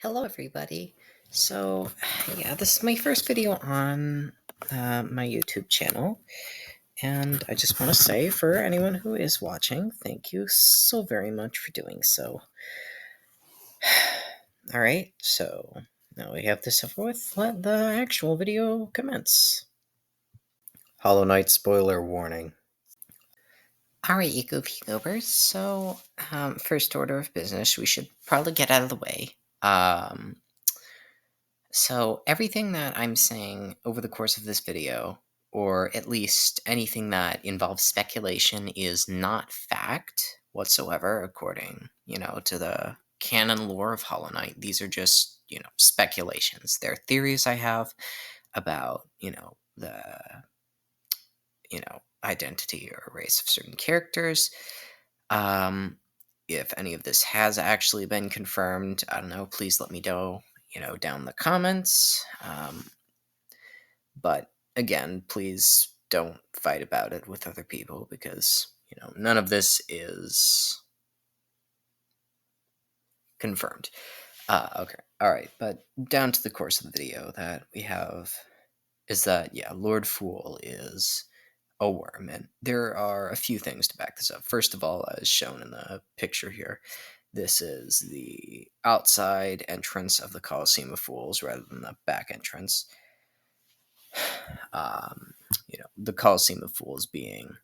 Hello, everybody. So, yeah, this is my first video on my YouTube channel, and I just want to say for anyone who is watching, thank you so very much for doing so. Alright, so now we have this over with, let the actual video commence. Hollow Knight spoiler warning. Alright, you goofy goobers, so first order of business, we should probably get out of the way. So everything that I'm saying over the course of this video, or at least anything that involves speculation, is not fact whatsoever, according, to the canon lore of Hollow Knight. These are just, speculations. They're theories I have about, the, identity or race of certain characters. If any of this has actually been confirmed, I don't know, please let me know, down in the comments. But again, please don't fight about it with other people because, none of this is confirmed. Okay, alright, but down to the course of the video that we have is that, yeah, Lord Fool is a worm, and there are a few things to back this up. First of all, as shown in the picture here, this is the outside entrance of the Colosseum of Fools rather than the back entrance. The Colosseum of Fools being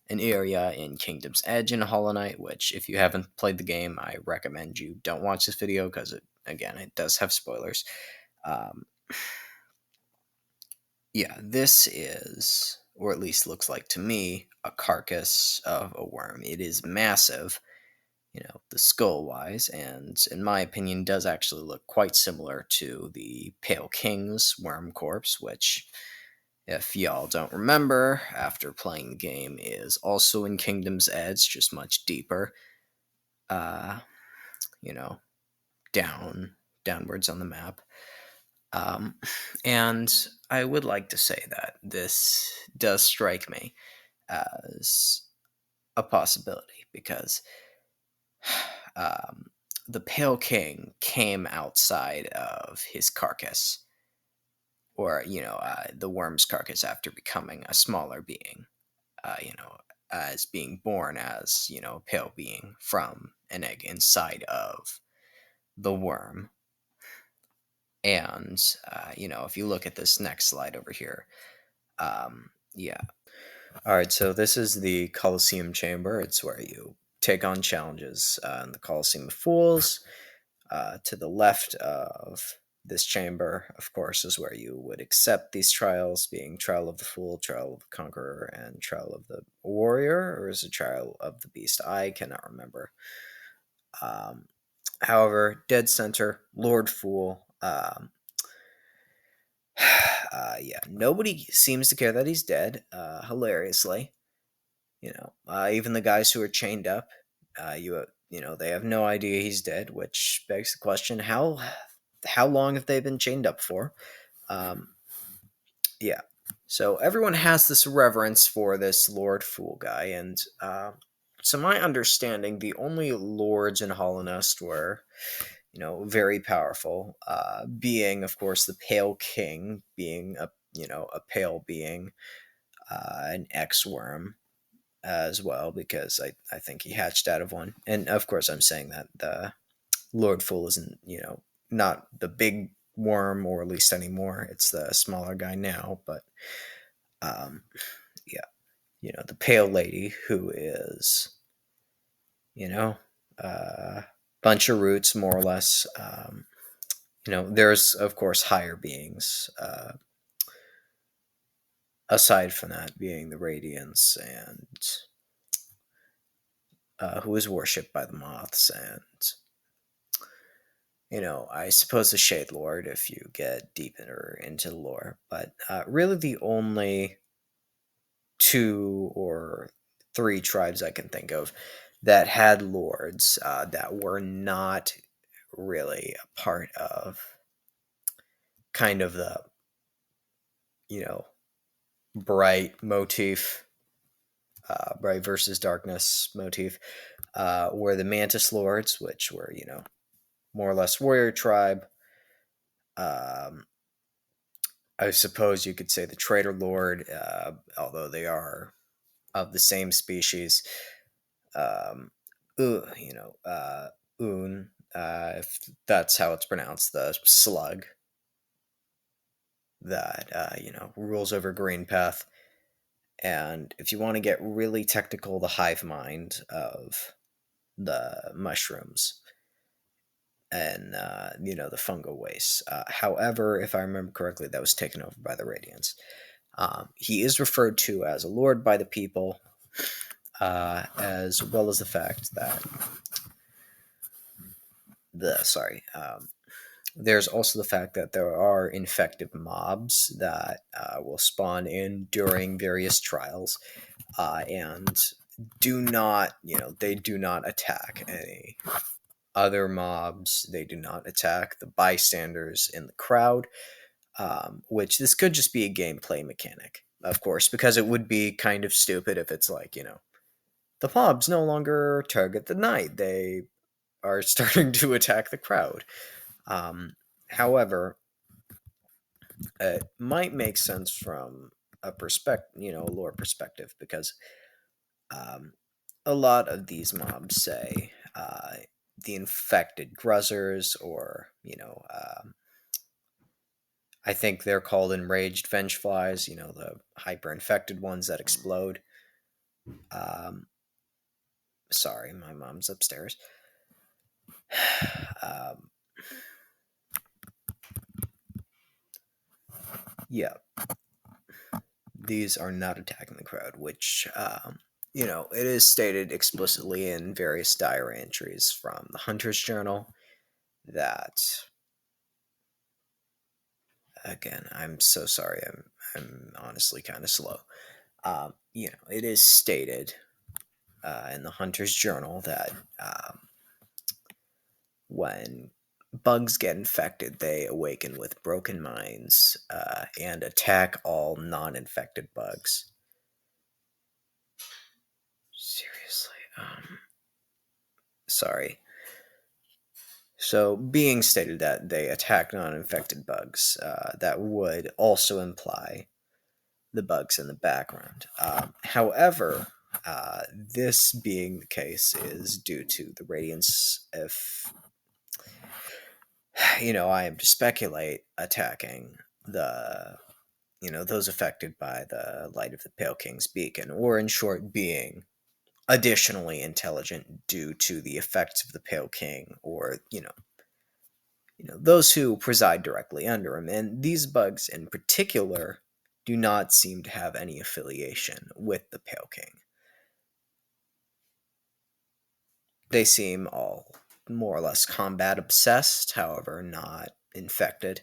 an area in Kingdom's Edge in Hollow Knight, which, if you haven't played the game, I recommend you don't watch this video because, it does have spoilers. Yeah, this is, or at least looks like to me, a carcass of a worm. It is massive, the skull-wise, and in my opinion does actually look quite similar to the Pale King's worm corpse, which, if y'all don't remember, after playing the game, is also in Kingdom's Edge, just much deeper. You know, downwards on the map. And I would like to say that this does strike me as a possibility because the Pale King came outside of his carcass, or the worm's carcass, after becoming a smaller being. As being born as a pale being from an egg inside of the worm. And if you look at this next slide over here, yeah. All right, so this is the Colosseum Chamber. It's where you take on challenges in the Colosseum of Fools. To the left of this chamber, of course, is where you would accept these trials, being Trial of the Fool, Trial of the Conqueror, and Trial of the Warrior, or is it Trial of the Beast? I cannot remember. However, dead center, Lord Fool. Yeah, nobody seems to care that he's dead, hilariously. Even the guys who are chained up, they have no idea he's dead, which begs the question, how long have they been chained up for? Yeah. So everyone has this reverence for this Lord Fool guy, and to my understanding, the only lords in Hollow Nest were, very powerful. Being, of course, the Pale King, being a pale being, an X-worm as well, because I think he hatched out of one. And of course, I'm saying that the Lord Fool isn't, not the big worm, or at least anymore. It's the smaller guy now, but yeah, the pale lady who is, bunch of roots, more or less. There's, of course, higher beings, aside from that, being the Radiance, and who is worshipped by the moths, and I suppose the Shade Lord if you get deeper into the lore. But really the only 2 or 3 tribes I can think of that had lords that were not really a part of kind of the, bright motif, bright versus darkness motif, were the Mantis Lords, which were, more or less warrior tribe. Um, I suppose you could say the Traitor Lord, although they are of the same species. Um, you know, Un, if that's how it's pronounced, the slug that rules over Green Path. And if you want to get really technical, the hive mind of the mushrooms and the fungal waste. However, if I remember correctly, that was taken over by the Radiants. He is referred to as a lord by the people, as well as the fact that there's also the fact that there are infected mobs that will spawn in during various trials, and they do not attack any other mobs. They do not attack the bystanders in the crowd, which this could just be a gameplay mechanic, of course, because it would be kind of stupid if it's like, the mobs no longer target the knight. They are starting to attack the crowd. However, it might make sense from a lore perspective, because um, a lot of these mobs say the infected gruzzers, or I think they're called enraged vengeflies. The hyper infected ones that explode. Um, Sorry, my mom's upstairs. um, yeah, these are not attacking the crowd, which it is stated explicitly in various diary entries from the Hunter's Journal that, again, I'm so sorry, I'm honestly kind of slow. It is stated in the Hunter's Journal that when bugs get infected, they awaken with broken minds and attack all non-infected bugs. Seriously, sorry. So, being stated that they attack non-infected bugs, that would also imply the bugs in the background. However, this being the case is due to the radiance. If I am to speculate, attacking the those affected by the light of the Pale King's beacon, or in short, being additionally intelligent due to the effects of the Pale King, or those who preside directly under him. And these bugs in particular do not seem to have any affiliation with the Pale King. They seem all more or less combat obsessed, however, not infected,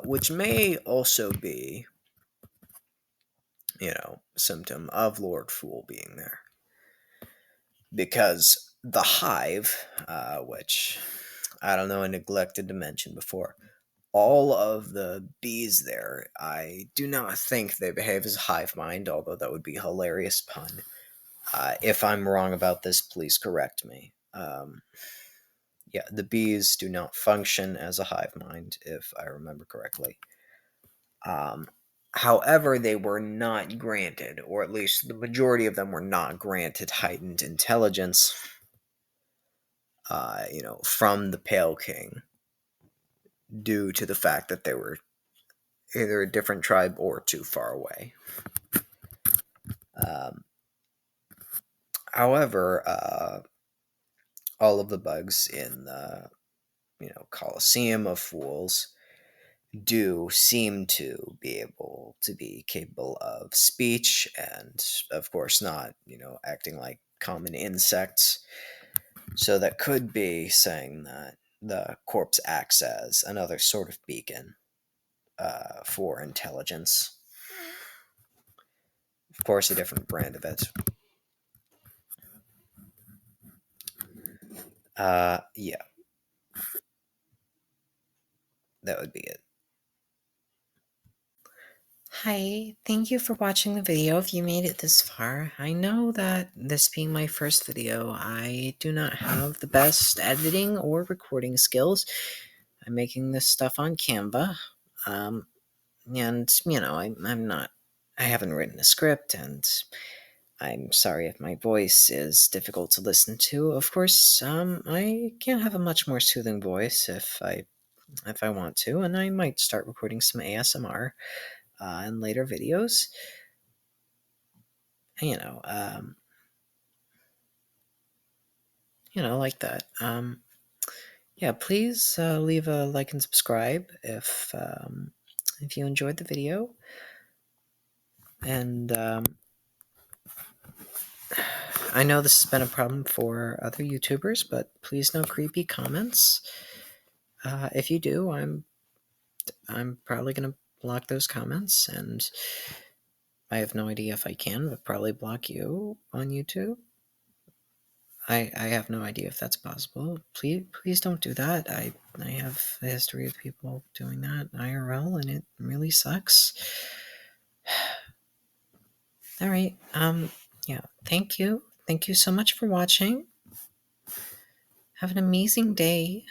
which may also be, symptom of Lord Fool being there. Because the hive, which I don't know, I neglected to mention before, all of the bees there, I do not think they behave as a hive mind, although that would be a hilarious pun. If I'm wrong about this, please correct me. Yeah, the bees do not function as a hive mind, if I remember correctly. Um, However, they were not granted, or at least the majority of them were not granted, heightened intelligence, from the Pale King, due to the fact that they were either a different tribe or too far away. Um, However, all of the bugs in the Colosseum of Fools do seem to be able to be capable of speech, and of course not acting like common insects. So that could be saying that the corpse acts as another sort of beacon for intelligence. Of course, a different brand of it. Yeah, that would be it. Hi, thank you for watching the video. If you made it this far, I know that this being my first video, I do not have the best editing or recording skills. I'm making this stuff on Canva, and I'm not, I haven't written a script, and I'm sorry if my voice is difficult to listen to. Of course, I can have a much more soothing voice if I want to, and I might start recording some ASMR in later videos. You know, um, like that. Yeah, please leave a like and subscribe if you enjoyed the video. And I know this has been a problem for other YouTubers, but please no creepy comments. If you do, I'm probably gonna block those comments, and I have no idea if I can, but probably block you on YouTube. I have no idea if that's possible. Please don't do that. I have a history of people doing that IRL, and it really sucks. All right. Yeah. Thank you. Thank you so much for watching. Have an amazing day.